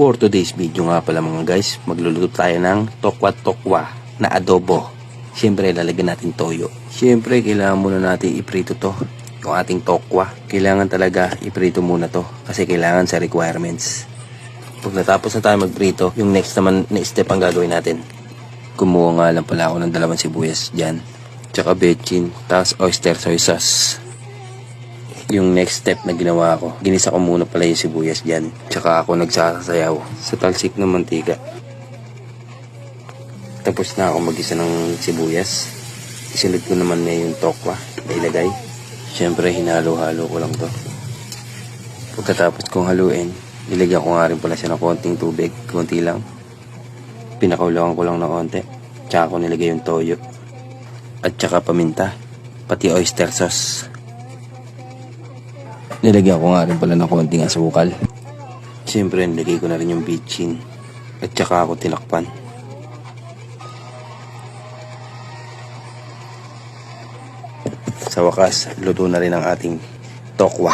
For today's video nga pala mga guys, magluluto tayo ng tokwa-tokwa na adobo. Siyempre lalagyan natin toyo. Siyempre kailangan muna natin iprito to, yung ating tokwa. Kailangan talaga iprito muna to kasi kailangan sa requirements. Pag natapos na tayo magprito, yung next naman na step ang gagawin natin. Kumuha nga lang pala ako ng 2 sibuyas dyan, tsaka bechin, tapos oyster soy sauce. Yung next step na ginawa ko, ginisa ko muna pala yung sibuyas dyan. Tsaka ako nagsasayaw sa talsik ng mantika. Tapos na ako mag-isa ng sibuyas. Isunod ko naman na yung tokwa na ilagay. Siyempre hinalo-halo ko lang to. Pagkatapos kong haluin, nilagyan ko nga rin pala siya ng konting tubig. Konti lang. Pinakuluan ko lang ng konti. Tsaka ko nilagay yung toyo. At tsaka paminta. Pati oyster sauce. Nilagyan ko nga rin pala ng konting asukal. Siyempre, nilagay ko na rin yung bechin. At saka ako tinakpan. Sa wakas, luto na rin ang ating tokwa.